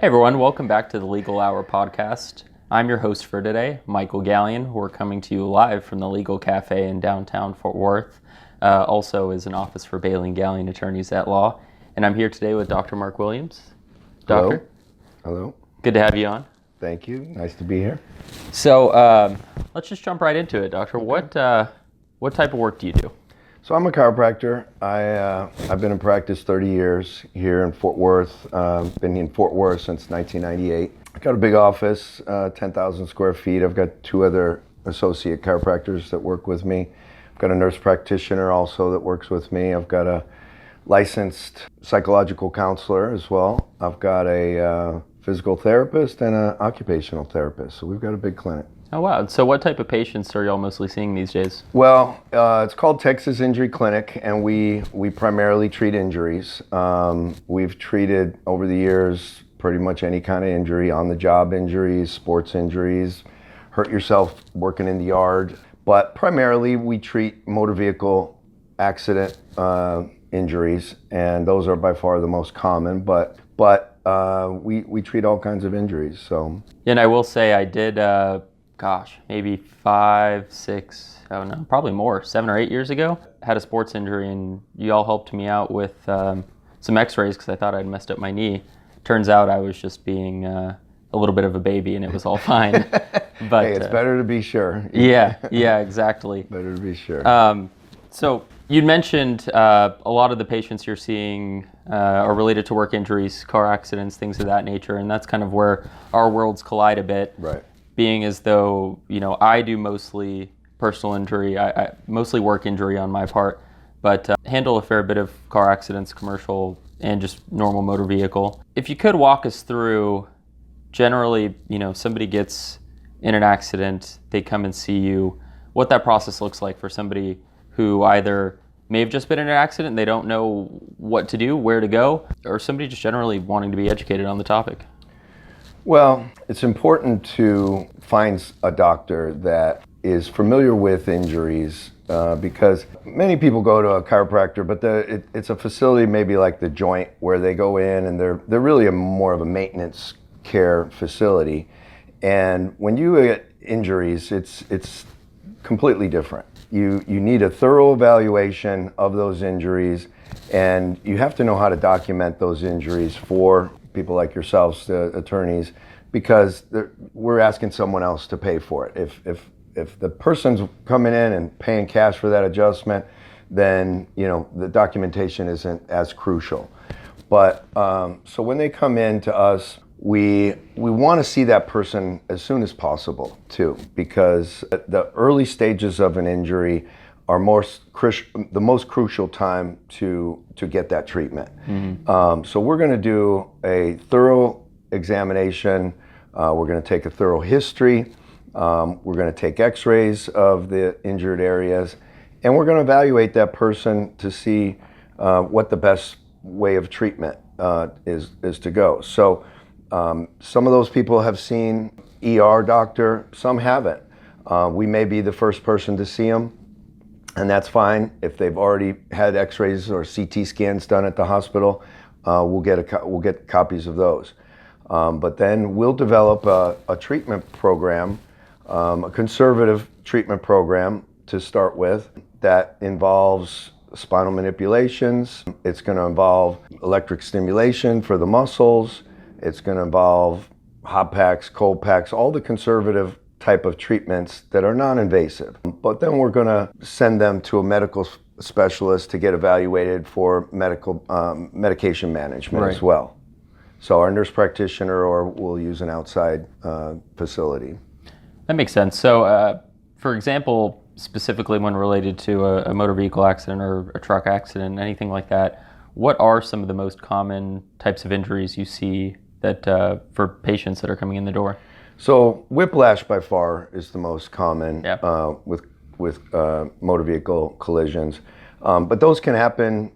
Hey everyone, welcome back to the Legal Hour podcast. I'm your host for today, Michael Galyen. We're coming to you live from the Legal Cafe in downtown Fort Worth. Also is an office for Bailey and Galyen attorneys at law. And I'm here today with Dr. Mark Williams. Doctor. Hello. Good to have you on. Thank you. Nice to be here. So let's just jump right into it, Doctor. Okay. What type of work do you do? So I'm a chiropractor. I've been in practice 30 years here in Fort Worth. Been in Fort Worth since 1998. I've got a big office, 10,000 square feet. I've got two other associate chiropractors that work with me. I've got a nurse practitioner also that works with me. I've got a licensed psychological counselor as well. I've got a physical therapist and an occupational therapist. So we've got a big clinic. Oh, wow. So what type of patients are y'all mostly seeing these days? Well, it's called Texas Injury Clinic, and we primarily treat injuries. We've treated over the years pretty much any kind of injury, on-the-job injuries, sports injuries, hurt yourself working in the yard. But primarily we treat motor vehicle accident injuries, and those are by far the most common. But we treat all kinds of injuries. So. And I will say I did. Maybe 5, 6, I don't know, probably more, 7 or 8 years ago. I had a sports injury and you all helped me out with some x-rays because I thought I'd messed up my knee. Turns out I was just being a little bit of a baby and it was all fine. But hey, it's better to be sure. Yeah, exactly. Better to be sure. So you mentioned a lot of the patients you're seeing are related to work injuries, car accidents, things of that nature, and that's kind of where our worlds collide a bit. Right. Being as though, I do mostly personal injury, I mostly work injury on my part, but handle a fair bit of car accidents, commercial, and just normal motor vehicle. If you could walk us through, generally, somebody gets in an accident, they come and see you, what that process looks like for somebody who either may have just been in an accident, they don't know what to do, where to go, or somebody just generally wanting to be educated on the topic. Well, it's important to find a doctor that is familiar with injuries because many people go to a chiropractor, but it's a facility maybe like the Joint where they go in and they're really more of a maintenance care facility. And when you get injuries, it's completely different. You need a thorough evaluation of those injuries, and you have to know how to document those injuries for people like yourselves, the attorneys, because we're asking someone else to pay for it. If the person's coming in and paying cash for that adjustment, then the documentation isn't as crucial. But so when they come in to us, we want to see that person as soon as possible too, because the early stages of an injury are the most crucial time to get that treatment. Mm-hmm. So we're going to do a thorough examination. We're going to take a thorough history. We're going to take x-rays of the injured areas, and we're going to evaluate that person to see what the best way of treatment is to go. So some of those people have seen ER doctor, some haven't. We may be the first person to see them, and that's fine. If they've already had x-rays or CT scans done at the hospital, we'll get copies of those. But then we'll develop a treatment program, a conservative treatment program to start with that involves spinal manipulations. It's going to involve electric stimulation for the muscles. It's going to involve hot packs, cold packs, all the conservative type of treatments that are non-invasive. But then we're going to send them to a medical specialist to get evaluated for medication management as well. So our nurse practitioner, or we'll use an outside facility. That makes sense. So, for example, specifically when related to a motor vehicle accident or a truck accident, anything like that, what are some of the most common types of injuries you see that for patients that are coming in the door? So whiplash by far is the most common with motor vehicle collisions, but those can happen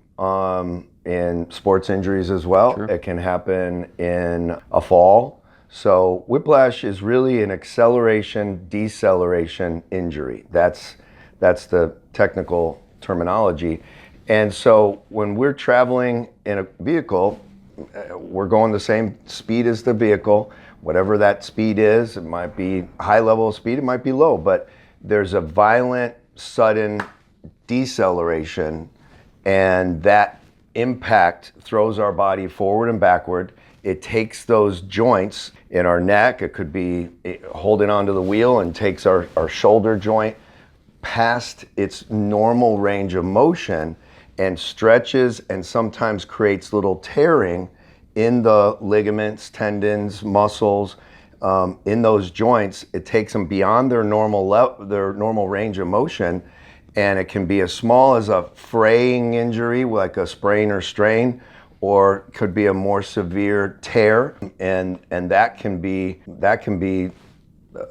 in sports injuries as well. Sure. It can happen in a fall. So whiplash is really an acceleration-deceleration injury. That's the technical terminology. And so when we're traveling in a vehicle, we're going the same speed as the vehicle. Whatever that speed is, it might be high level of speed, it might be low, but there's a violent, sudden deceleration, and that impact throws our body forward and backward. It takes those joints in our neck, it could be holding onto the wheel, and takes our shoulder joint past its normal range of motion and stretches and sometimes creates little tearing in the ligaments, tendons, muscles, in those joints. It takes them beyond their normal range of motion, and it can be as small as a fraying injury, like a sprain or strain, or could be a more severe tear, and that can be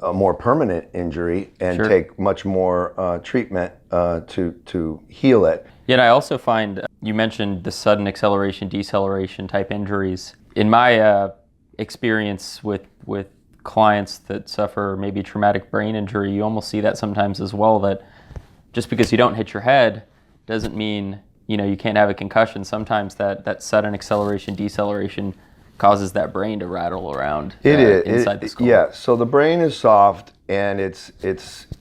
a more permanent injury and Sure. take much more treatment to heal it. Yet I also find, you mentioned the sudden acceleration, deceleration type injuries. In my experience with clients that suffer maybe traumatic brain injury, you almost see that sometimes as well, that just because you don't hit your head doesn't mean you can't have a concussion. Sometimes that sudden acceleration, deceleration causes that brain to rattle around inside the skull. Yeah, so the brain is soft and it's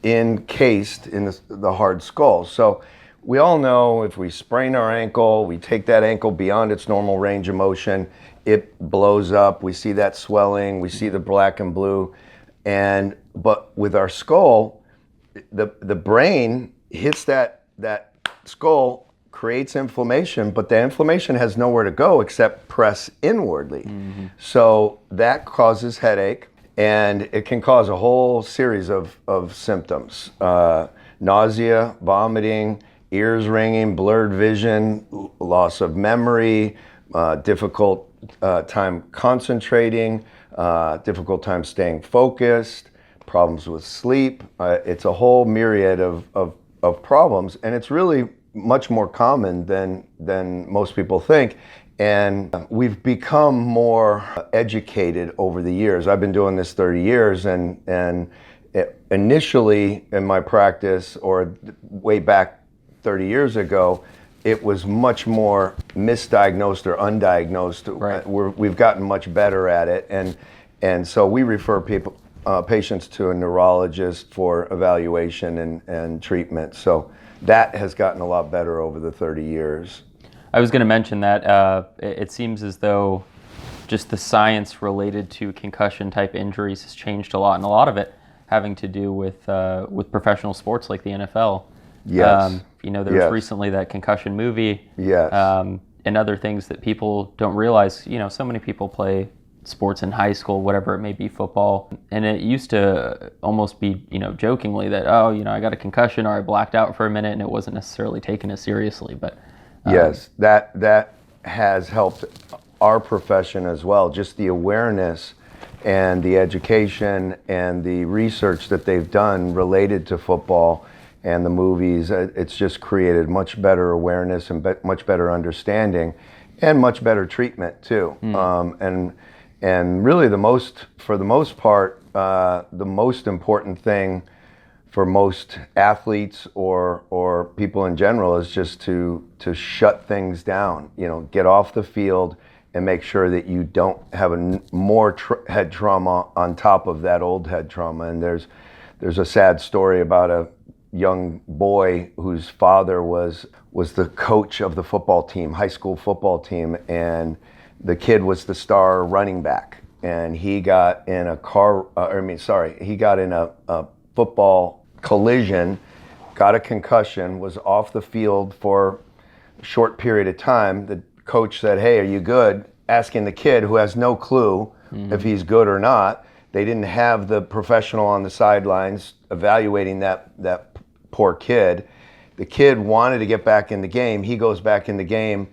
encased in the hard skull. So we all know if we sprain our ankle, we take that ankle beyond its normal range of motion, it blows up. We see that swelling, we see the black and blue. But with our skull, the brain hits that skull, creates inflammation, but the inflammation has nowhere to go except press inwardly. Mm-hmm. So that causes headache, and it can cause a whole series of symptoms. Nausea, vomiting, ears ringing, blurred vision, loss of memory, difficult time concentrating, difficult time staying focused, problems with sleep. It's a whole myriad of problems, and it's really much more common than most people think. And we've become more educated over the years. I've been doing this 30 years, and initially in my practice, or way back 30 years ago, it was much more misdiagnosed or undiagnosed. Right. We've gotten much better at it, and so we refer patients to a neurologist for evaluation and treatment. So that has gotten a lot better over the 30 years. I was going to mention that it seems as though just the science related to concussion type injuries has changed a lot, and a lot of it having to do with professional sports like the NFL. Yes. There was recently that concussion movie. Yes. And other things that people don't realize. So many people play sports in high school, whatever it may be, football. And it used to almost be, jokingly that, I got a concussion or I blacked out for a minute, and it wasn't necessarily taken as seriously. But yes, that has helped our profession as well. Just the awareness and the education and the research that they've done related to football and the movies, it's just created much better awareness and much better understanding and much better treatment too. And really for the most part, the most important thing for most athletes or people in general is just to shut things down. Get off the field and make sure that you don't have more head trauma on top of that old head trauma. And there's a sad story about a young boy whose father was the coach of the football team, high school football team, and the kid was the star running back, and he got in a football collision, got a concussion, was off the field for a short period of time. The coach said, "Hey, are you good?" Asking the kid, who has no clue if he's good or not. They didn't have the professional on the sidelines evaluating that poor kid. The kid wanted to get back in the game. He goes back in the game,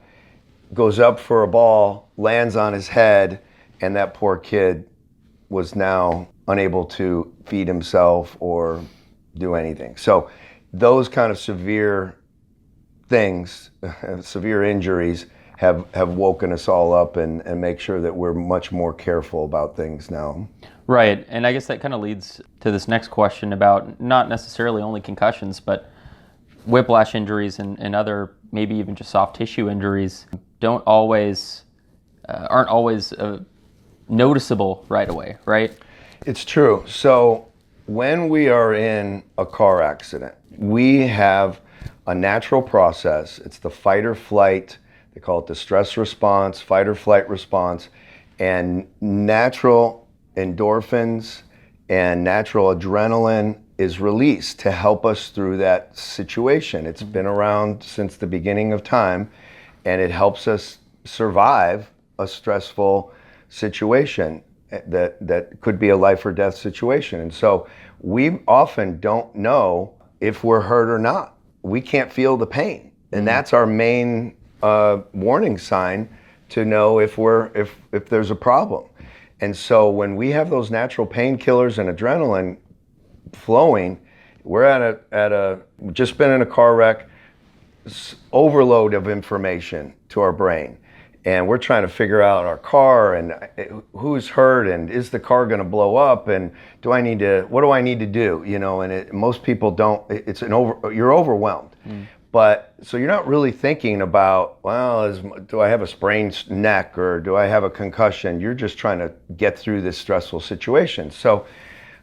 goes up for a ball, lands on his head, and that poor kid was now unable to feed himself or do anything. So those kind of severe things, severe injuries, have woken us all up and make sure that we're much more careful about things now. Right, and I guess that kind of leads to this next question about not necessarily only concussions, but whiplash injuries and other maybe even just soft tissue injuries don't always aren't always noticeable right away, right? It's true. So when we are in a car accident, we have a natural process. It's the fight or flight. They call it the stress response, fight or flight response, and natural endorphins and natural adrenaline is released to help us through that situation. It's been around since the beginning of time, and it helps us survive a stressful situation that could be a life or death situation. And so we often don't know if we're hurt or not. We can't feel the pain, and that's our main warning sign to know if there's a problem. And so when we have those natural painkillers and adrenaline flowing, we're at a just been in a car wreck, overload of information to our brain, and we're trying to figure out our car and who's hurt and is the car going to blow up and what do I need to do, and most people don't. You're overwhelmed. But so you're not really thinking about, well, do I have a sprained neck or do I have a concussion? You're just trying to get through this stressful situation. So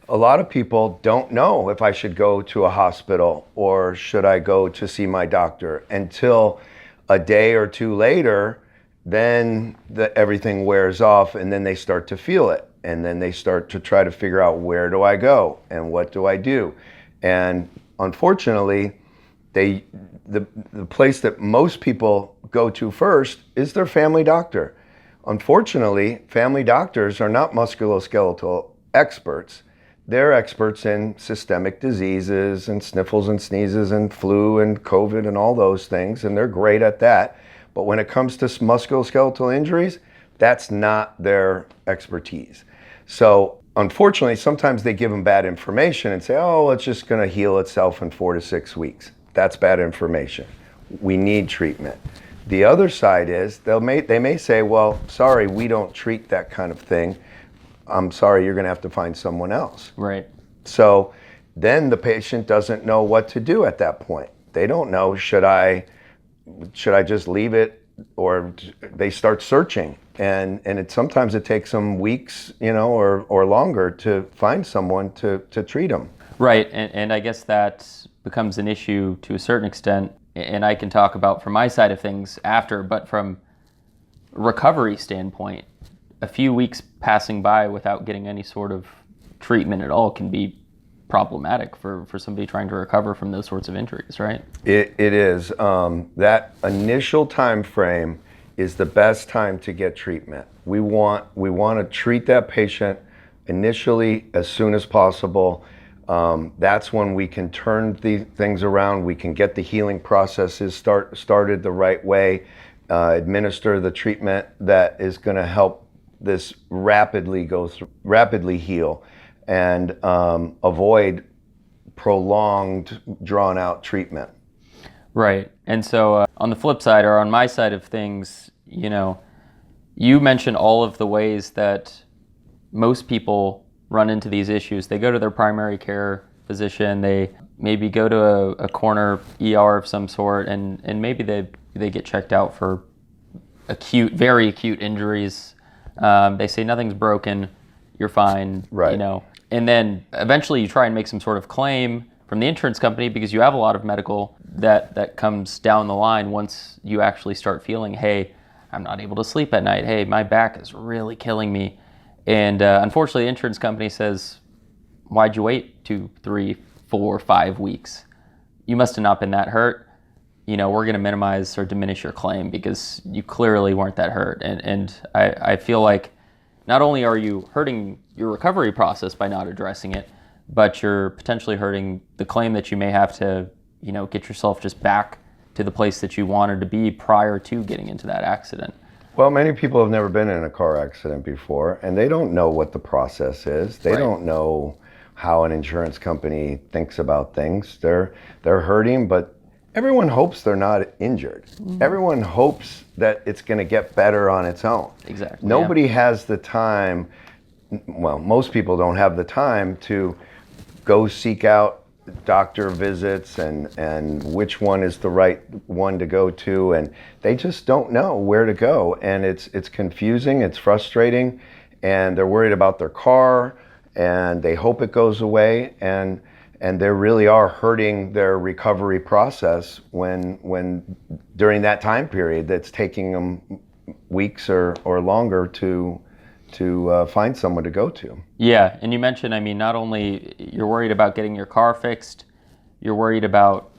a lot of people don't know if I should go to a hospital or should I go to see my doctor until a day or two later. Then everything wears off, and then they start to feel it, and then they start to try to figure out, where do I go and what do I do? And unfortunately, the place that most people go to first is their family doctor. Unfortunately, family doctors are not musculoskeletal experts. They're experts in systemic diseases and sniffles and sneezes and flu and COVID and all those things, and they're great at that. But when it comes to musculoskeletal injuries, that's not their expertise. So unfortunately, sometimes they give them bad information and say, oh, it's just going to heal itself in 4 to 6 weeks. That's bad information. We need treatment. The other side is they may say, well, sorry, we don't treat that kind of thing. I'm sorry, you're going to have to find someone else. Right. So then the patient doesn't know what to do at that point. They don't know, should I just leave it, or they start searching, and sometimes it takes them weeks, or longer to find someone to treat them. Right, and I guess that becomes an issue to a certain extent, and I can talk about from my side of things after, but from a recovery standpoint, a few weeks passing by without getting any sort of treatment at all can be problematic for somebody trying to recover from those sorts of injuries, right? It is. That initial time frame is the best time to get treatment. We want to treat that patient initially as soon as possible. That's when we can turn the things around. We can get the healing processes started the right way, administer the treatment that is going to help this rapidly heal, and avoid prolonged, drawn-out treatment. Right. And so on the flip side, or on my side of things, you mentioned all of the ways that most people run into these issues. They go to their primary care physician, they maybe go to a corner ER of some sort, and maybe they get checked out for very acute injuries. They say nothing's broken, you're fine, right. And then eventually you try and make some sort of claim from the insurance company because you have a lot of medical that comes down the line once you actually start feeling, hey, I'm not able to sleep at night. Hey, my back is really killing me. And unfortunately, the insurance company says, why'd you wait 2, 3, 4, 5 weeks? You must have not been that hurt. We're going to minimize or diminish your claim because you clearly weren't that hurt. And I feel like not only are you hurting your recovery process by not addressing it, but you're potentially hurting the claim that you may have to, get yourself just back to the place that you wanted to be prior to getting into that accident. Well, many people have never been in a car accident before, and they don't know what the process is. They don't know how an insurance company thinks about things. They're hurting, but everyone hopes they're not injured. Mm-hmm. Everyone hopes that it's going to get better on its own. Exactly. Nobody has the time, well, most people don't have the time to go seek out doctor visits and which one is the right one to go to, and they just don't know where to go, and it's confusing, it's frustrating, and they're worried about their car, and they hope it goes away, and they really are hurting their recovery process when during that time period that's taking them weeks or longer to find someone to go to. Yeah, and you mentioned, I mean, not only you're worried about getting your car fixed, you're worried about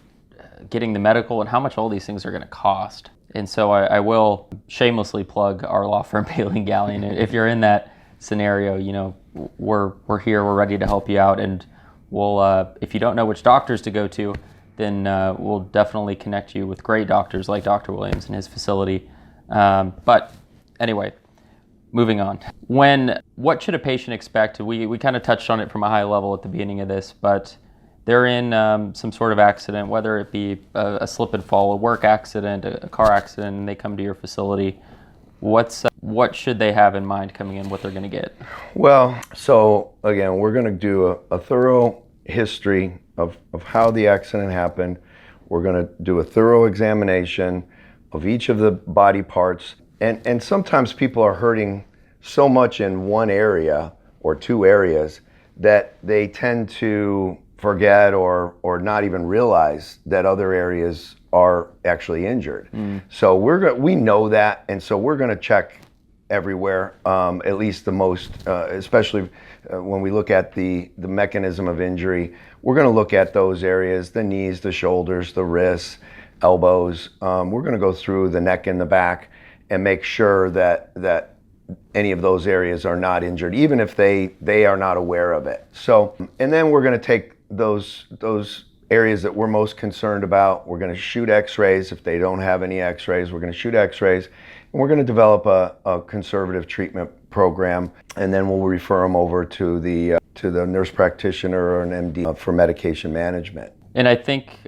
getting the medical and how much all these things are going to cost. And so I will shamelessly plug our law firm, Bailey & Galyen. If you're in that scenario, you know, we're here, we're ready to help you out, and we'll, if you don't know which doctors to go to, then we'll definitely connect you with great doctors like Dr. Williams and his facility. But anyway, moving on. What should a patient expect? We kind of touched on it from a high level at the beginning of this, but they're in some sort of accident, whether it be a slip and fall, a work accident, a car accident, and they come to your facility. What should they have in mind coming in, what they're going to get? Well, so again, we're going to do a thorough history of how the accident happened. We're going to do a thorough examination of each of the body parts. And sometimes people are hurting so much in one area or two areas that they tend to forget or not even realize that other areas are actually injured. So we know that, and so we're going to check everywhere, at least the most, especially when we look at the mechanism of injury. We're going to look at those areas: the knees, the shoulders, the wrists, elbows. We're going to go through the neck and the back and make sure that any of those areas are not injured, even if they are not aware of it. So, and then we're going to take those areas that we're most concerned about. We're going to shoot x-rays. If they don't have any x-rays, we're going to shoot x-rays, and we're going to develop a conservative treatment program, and then we'll refer them over to the nurse practitioner or an MD for medication management. And I think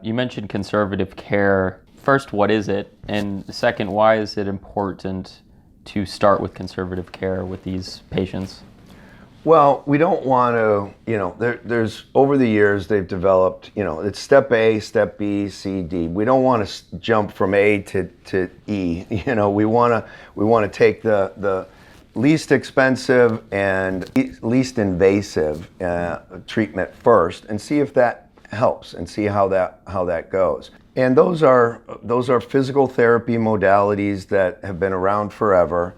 you mentioned conservative care. First, what is it? And second, why is it important to start with conservative care with these patients? Well, we don't want to, there's over the years they've developed, it's step A, step B, C, D. We don't want to jump from A to E. We want to take the least expensive and least invasive treatment first and see if that helps and see how that goes. And those are physical therapy modalities that have been around forever.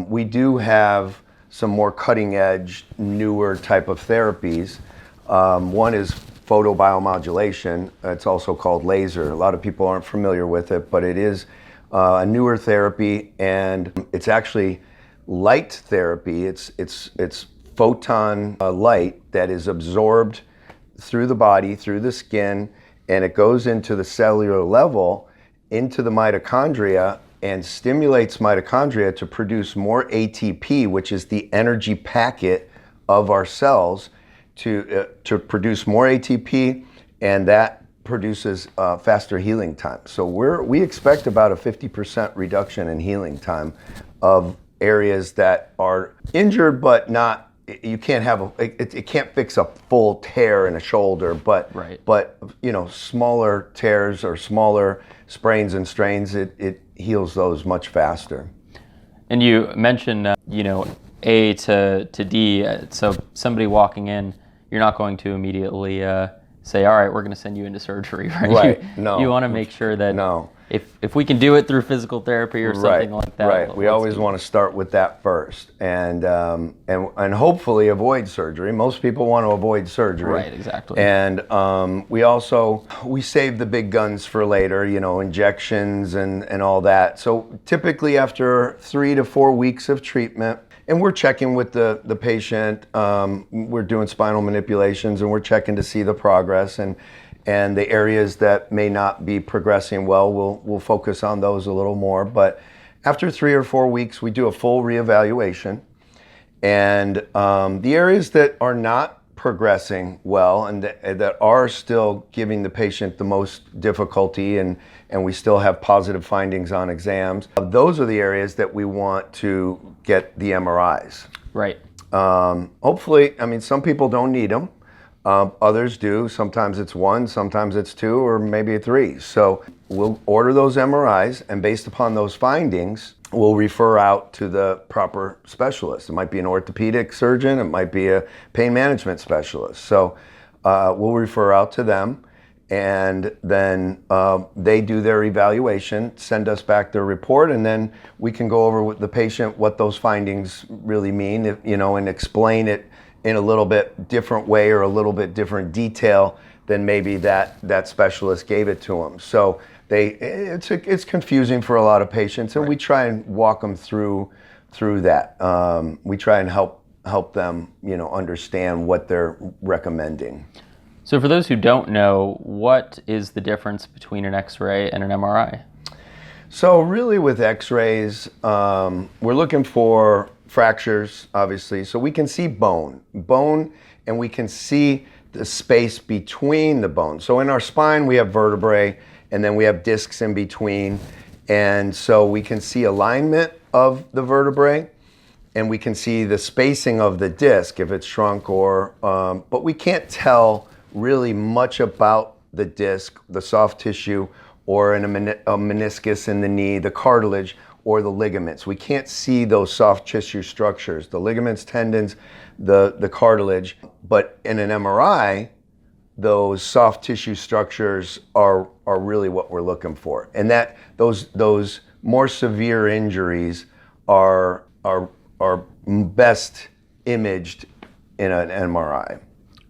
We do have some more cutting edge, newer type of therapies. One is photobiomodulation. It's also called laser. A lot of people aren't familiar with it, but it is a newer therapy, and it's actually light therapy. It's photon light that is absorbed through the body, through the skin, and it goes into the cellular level, into the mitochondria, and stimulates mitochondria to produce more ATP, which is the energy packet of our cells, to produce more ATP, and that produces faster healing time. So we expect about a 50% reduction in healing time of areas that are injured, but not. You can't have it can't fix a full tear in a shoulder, but right. But smaller tears or smaller sprains and strains, it heals those much faster. And you mentioned A to D. So somebody walking in, you're not going to immediately say, all right, we're going to send you into surgery, right? Right. No. You want to make sure that no. If we can do it through physical therapy or something like that. Right. We always want to start with that first, and hopefully avoid surgery. Most people want to avoid surgery. Right. Exactly. And we save the big guns for later. Injections and all that. So typically after 3 to 4 weeks of treatment, and we're checking with the patient. We're doing spinal manipulations, and we're checking to see the progress, and the areas that may not be progressing well, we'll focus on those a little more. But after 3 or 4 weeks, we do a full reevaluation, and the areas that are not progressing well and that are still giving the patient the most difficulty, and we still have positive findings on exams, those are the areas that we want to get the MRIs. Right. Hopefully, some people don't need them. Others do. Sometimes it's one, sometimes it's two, or maybe three. So we'll order those MRIs, and based upon those findings, we'll refer out to the proper specialist. It might be an orthopedic surgeon, it might be a pain management specialist. So we'll refer out to them, and then they do their evaluation, send us back their report, and then we can go over with the patient what those findings really mean, and explain it in a little bit different way or a little bit different detail than maybe that specialist gave it to them. So it's confusing for a lot of patients, and right. We try and walk them through that. We try and help them, understand what they're recommending. So for those who don't know, what is the difference between an X-ray and an MRI? So really with X-rays, we're looking for fractures, obviously, so we can see bone, and we can see the space between the bones. So in our spine, we have vertebrae, and then we have discs in between, and so we can see alignment of the vertebrae, and we can see the spacing of the disc if it's shrunk, but we can't tell really much about the disc, the soft tissue, or in a meniscus in the knee, the cartilage, or the ligaments. We can't see those soft tissue structures, the ligaments, tendons, the cartilage. But in an MRI, those soft tissue structures are really what we're looking for. And that those more severe injuries are best imaged in an MRI.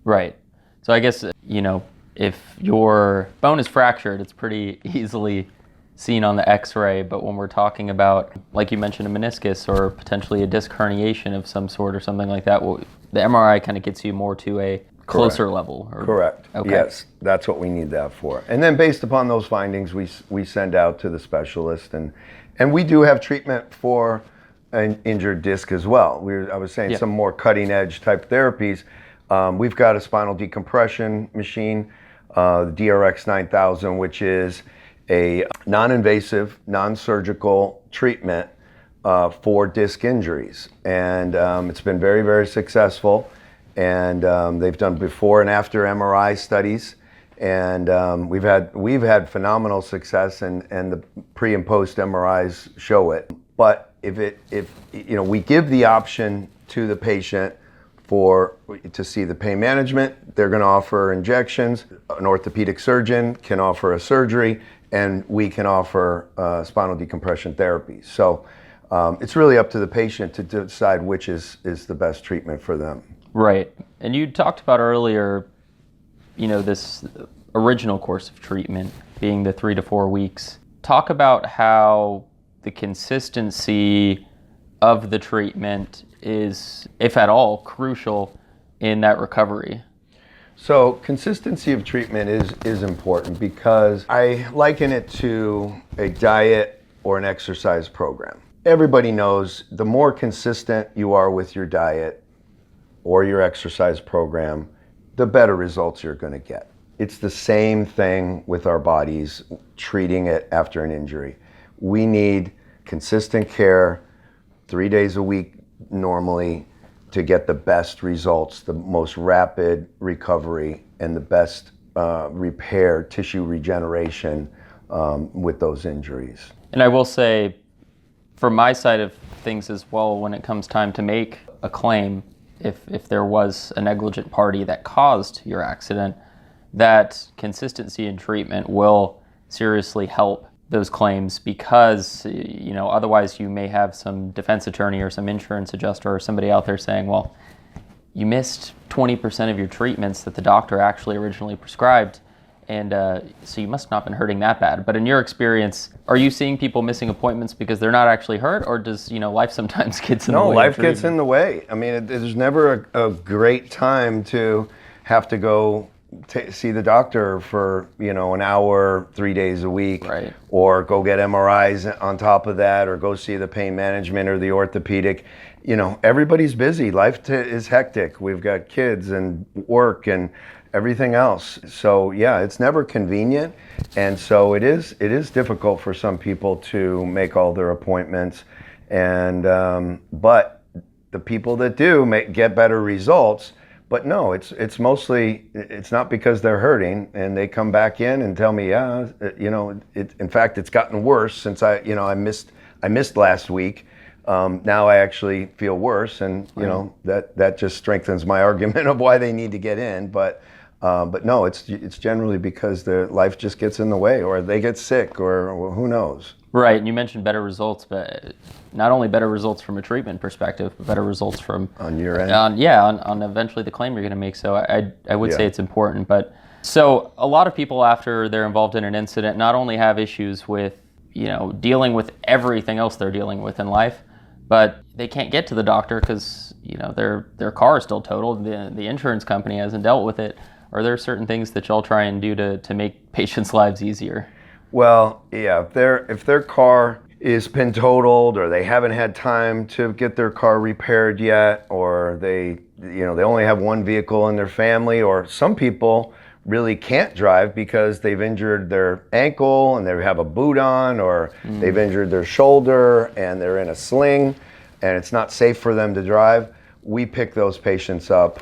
Right. So I guess, if your bone is fractured, it's pretty easily seen on the X-ray, but when we're talking about, like you mentioned, a meniscus or potentially a disc herniation of some sort or something like that, the MRI kind of gets you more to a closer level. Correct. Okay. Yes, that's what we need that for. And then based upon those findings, we send out to the specialist, and we do have treatment for an injured disc as well. I was saying some more cutting edge type therapies. We've got a spinal decompression machine, the DRX 9000, which is a non-invasive, non-surgical treatment for disc injuries. And it's been very, very successful. And they've done before and after MRI studies. And we've had phenomenal success, and the pre and post MRIs show it. But if we give the option to the patient to see the pain management, they're going to offer injections. An orthopedic surgeon can offer a surgery, and we can offer spinal decompression therapy. So it's really up to the patient to decide which is the best treatment for them. Right. And you talked about earlier, this original course of treatment being the 3 to 4 weeks. Talk about how the consistency of the treatment is, if at all, crucial in that recovery. So consistency of treatment is important, because I liken it to a diet or an exercise program. Everybody knows the more consistent you are with your diet or your exercise program, the better results you're going to get. It's the same thing with our bodies treating it after an injury. We need consistent care 3 days a week normally to get the best results, the most rapid recovery, and the best repair, tissue regeneration with those injuries. And I will say, from my side of things as well, when it comes time to make a claim, if there was a negligent party that caused your accident, that consistency in treatment will seriously help those claims, because otherwise you may have some defense attorney or some insurance adjuster or somebody out there saying, well, you missed 20% of your treatments that the doctor actually originally prescribed, and so you must not have been hurting that bad. But in your experience, are you seeing people missing appointments because they're not actually hurt, or does life sometimes gets in the way? No, life gets in the way. I mean, there's never a great time to have to go see the doctor for an hour 3 days a week, right, or go get MRIs on top of that, or go see the pain management or the orthopedic. Everybody's busy. Life is hectic. We've got kids and work and everything else. So yeah, it's never convenient, and so it is difficult for some people to make all their appointments, and but the people that do get better results. But no, it's mostly, it's not because they're hurting, and they come back in and tell me, yeah, in fact, it's gotten worse since I missed last week. Now I actually feel worse, and that just strengthens my argument of why they need to get in. But no, it's generally because their life just gets in the way, or they get sick, or who knows. Right, and you mentioned better results, but not only better results from a treatment perspective, but better results from On your end? on eventually the claim you're going to make. So I would say it's important. But so a lot of people, after they're involved in an incident, not only have issues with dealing with everything else they're dealing with in life, but they can't get to the doctor because their car is still totaled. The insurance company hasn't dealt with it. Are there certain things that y'all try and do to make patients' lives easier? Well, yeah, if their car is been totaled, or they haven't had time to get their car repaired yet, or they only have one vehicle in their family, or some people really can't drive because they've injured their ankle and they have a boot on, or they've injured their shoulder and they're in a sling and it's not safe for them to drive. We pick those patients up.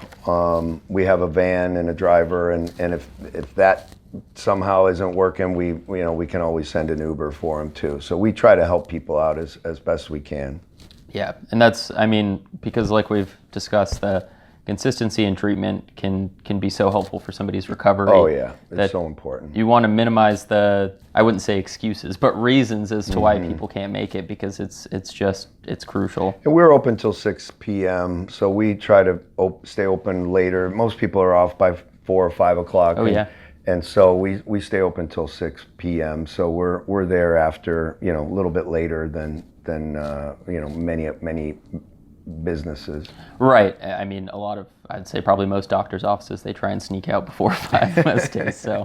We have a van and a driver, and if that somehow isn't working, we can always send an Uber for them too. So we try to help people out as best we can. Yeah, and because like we've discussed, the consistency in treatment can be so helpful for somebody's recovery. Oh yeah, it's so important. You want to minimize I wouldn't say excuses, but reasons as to why people can't make it, because it's crucial. And we're open till 6 p.m., so we try to stay open later. Most people are off by 4 or 5 o'clock. Oh yeah. And so we stay open till 6 p.m. So we're there after, a little bit later than many businesses. Right. I mean, I'd say probably most doctors' offices, they try and sneak out before 5 most days. So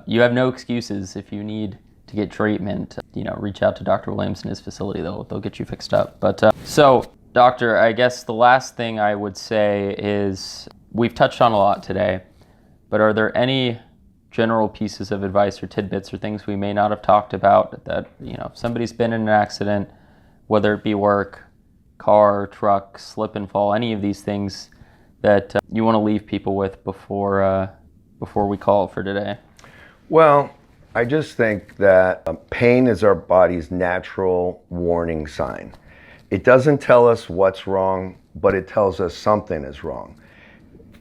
you have no excuses. If you need to get treatment, reach out to Dr. Williams and his facility. They'll get you fixed up. But so, doctor, I guess the last thing I would say is we've touched on a lot today. But are there any general pieces of advice or tidbits or things we may not have talked about that, if somebody's been in an accident, whether it be work, car, truck, slip and fall, any of these things that you want to leave people with before we call it for today? Well, I just think that pain is our body's natural warning sign. It doesn't tell us what's wrong, but it tells us something is wrong.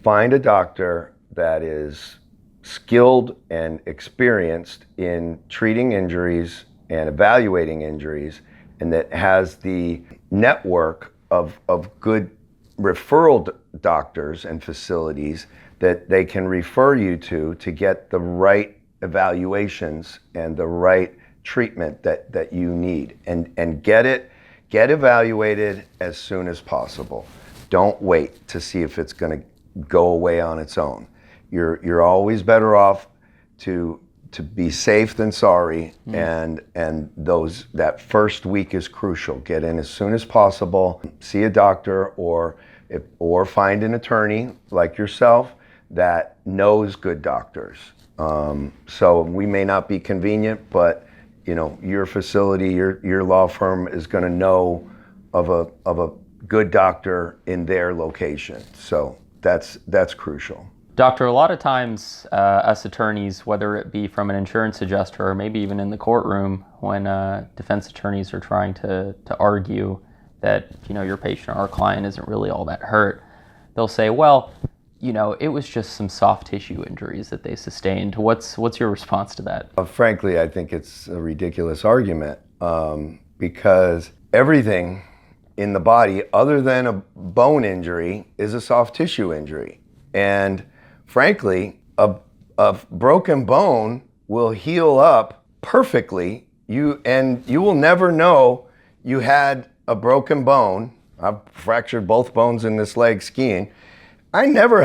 Find a doctor that is skilled and experienced in treating injuries and evaluating injuries, and that has the network of good referral doctors and facilities that they can refer you to get the right evaluations and the right treatment that you need, and get evaluated as soon as possible. Don't wait to see if it's going to go away on its own. You're always better off to be safe than sorry, and that first week is crucial. Get in as soon as possible. See a doctor, or find an attorney like yourself that knows good doctors. So we may not be convenient, but your facility, your law firm is going to know of a good doctor in their location. So that's crucial. Doctor, a lot of times us attorneys, whether it be from an insurance adjuster or maybe even in the courtroom, when defense attorneys are trying to argue that your patient or our client isn't really all that hurt, they'll say, well, it was just some soft tissue injuries that they sustained. What's your response to that? Frankly, I think it's a ridiculous argument, because everything in the body other than a bone injury is a soft tissue injury. And frankly, a broken bone will heal up perfectly. You will never know you had a broken bone. I've fractured both bones in this leg skiing. I never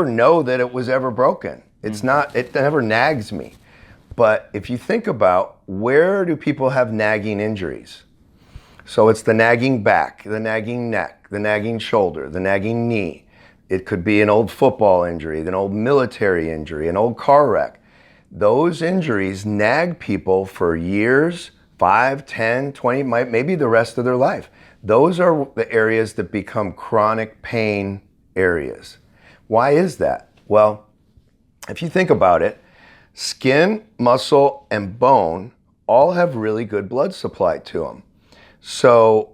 know that it was ever broken. It never nags me. But if you think about, where do people have nagging injuries? So it's the nagging back, the nagging neck, the nagging shoulder, the nagging knee. It could be an old football injury, an old military injury, an old car wreck. Those injuries nag people for years, 5, 10, 20, maybe the rest of their life. Those are the areas that become chronic pain areas. Why is that? Well, if you think about it, skin, muscle, and bone all have really good blood supply to them. So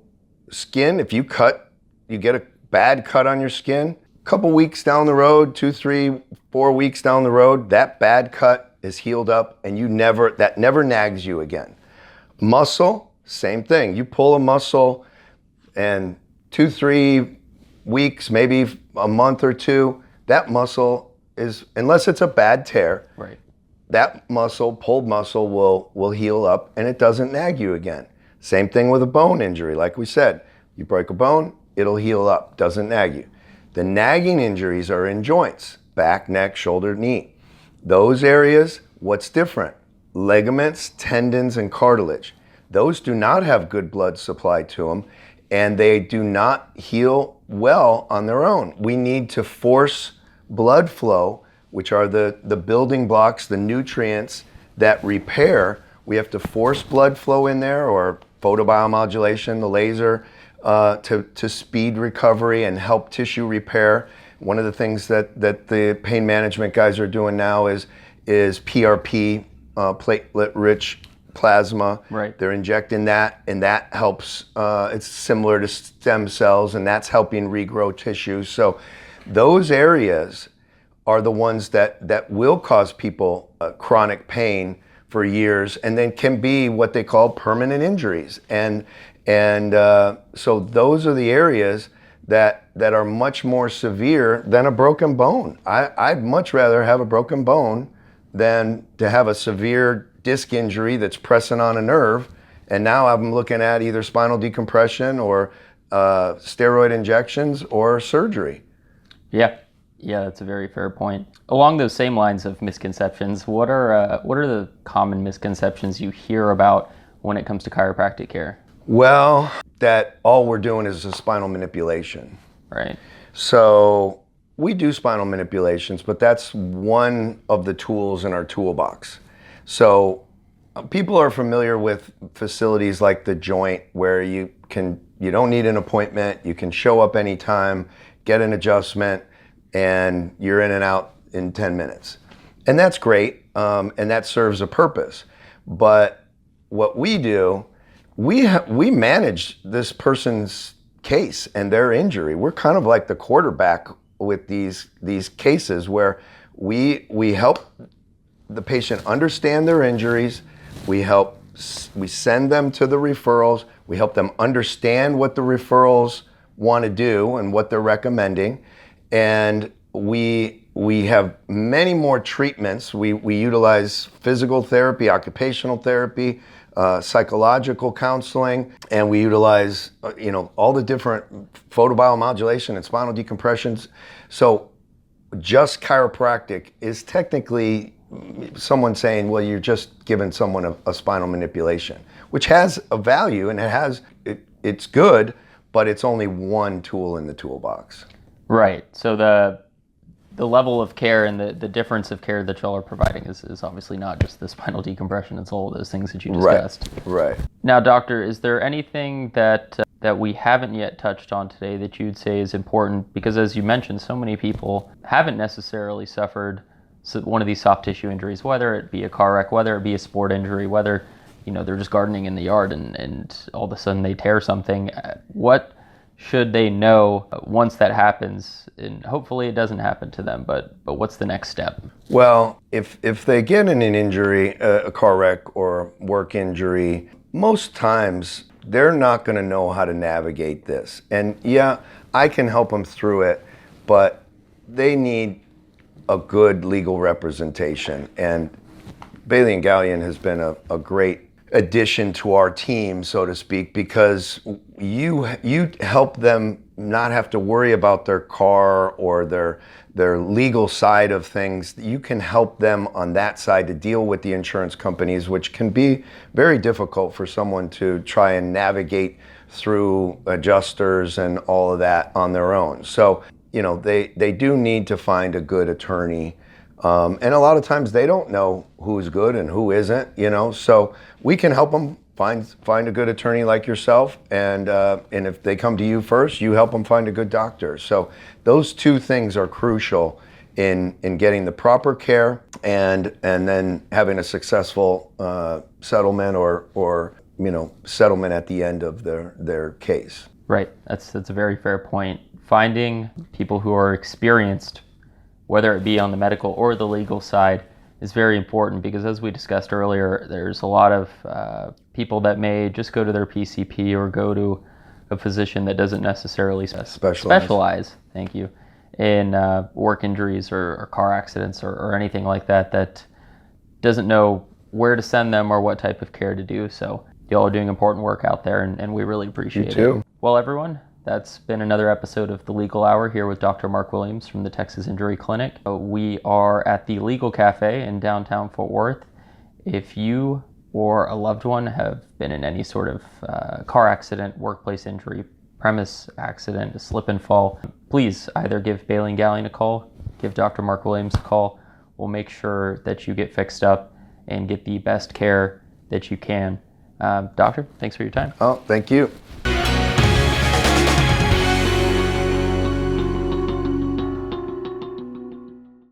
skin, if you get a bad cut on your skin, a couple weeks down the road, 2, 3, 4 weeks down the road, that bad cut is healed up and that never nags you again. Muscle, same thing. You pull a muscle and 2, 3 weeks, maybe a month or two, that muscle is, unless it's a bad tear, Right. that muscle, pulled muscle, will heal up and it doesn't nag you again. Same thing with a bone injury. Like we said, you break a bone, it'll heal up, doesn't nag you. The nagging injuries are in joints, back, neck, shoulder, knee. Those areas, what's different? Ligaments, tendons, and cartilage. Those do not have good blood supply to them, and they do not heal well on their own. We need to force blood flow, which are the building blocks, the nutrients that repair. We have to force blood flow in there, or photobiomodulation, the laser, to speed recovery and help tissue repair. One of the things that the pain management guys are doing now is PRP, platelet-rich plasma. Right. They're injecting that, and that helps. It's similar to stem cells, and that's helping regrow tissue. So those areas are the ones that will cause people chronic pain for years, and then can be what they call permanent injuries. And so those are the areas that are much more severe than a broken bone. I'd much rather have a broken bone than to have a severe disc injury that's pressing on a nerve. And now I'm looking at either spinal decompression or steroid injections or surgery. Yeah, that's a very fair point. Along those same lines of misconceptions, what are the common misconceptions you hear about when it comes to chiropractic care? Well, that all we're doing is a spinal manipulation. Right. So we do spinal manipulations, but that's one of the tools in our toolbox. So people are familiar with facilities like the Joint, where you don't need an appointment, you can show up anytime, get an adjustment, and you're in and out in 10 minutes. And that's great, and that serves a purpose. But what we do, we manage this person's case and their injury. We're kind of like the quarterback with these cases, where we help the patient understand their injuries, we send them to the referrals, we help them understand what the referrals want to do and what they're recommending, and we have many more treatments. We utilize physical therapy, occupational therapy, psychological counseling, and we utilize all the different photobiomodulation and spinal decompressions. So just chiropractic is technically someone saying, well, you're just giving someone a spinal manipulation, which has a value and it's good, but it's only one tool in the toolbox. Right. So the level of care and the difference of care that y'all are providing is obviously not just the spinal decompression, it's all those things that you discussed. Right. Now, doctor, is there anything that we haven't yet touched on today that you'd say is important? Because as you mentioned, so many people haven't necessarily suffered one of these soft tissue injuries, whether it be a car wreck, whether it be a sport injury, whether they're just gardening in the yard and all of a sudden they tear something. What should they know once that happens? And hopefully it doesn't happen to them, but what's the next step? Well, if they get in an injury, a car wreck or work injury, most times they're not going to know how to navigate this. And yeah, I can help them through it, but they need a good legal representation. And Bailey and Galyen has been a great addition to our team, so to speak, because you help them not have to worry about their car or their legal side of things. You can help them on that side to deal with the insurance companies, which can be very difficult for someone to try and navigate through adjusters and all of that on their own. So they do need to find a good attorney. And a lot of times they don't know who's good and who isn't, so we can help them find a good attorney like yourself, and if they come to you first, you help them find a good doctor. So those two things are crucial in getting the proper care and then having a successful settlement or settlement at the end of their case. Right. That's a very fair point. Finding people who are experienced, whether it be on the medical or the legal side, is very important, because as we discussed earlier, there's a lot of people that may just go to their PCP or go to a physician that doesn't necessarily specialize, thank you, in work injuries or car accidents or anything like that, that doesn't know where to send them or what type of care to do. So y'all are doing important work out there, and we really appreciate it. Well, everyone, that's been another episode of The Legal Hour here with Dr. Mark Williams from the Texas Injury Clinic. We are at the Legal Cafe in downtown Fort Worth. If you or a loved one have been in any sort of car accident, workplace injury, premise accident, a slip and fall, please either give Bailey and Galyen a call, give Dr. Mark Williams a call. We'll make sure that you get fixed up and get the best care that you can. Doctor, thanks for your time. Oh, thank you.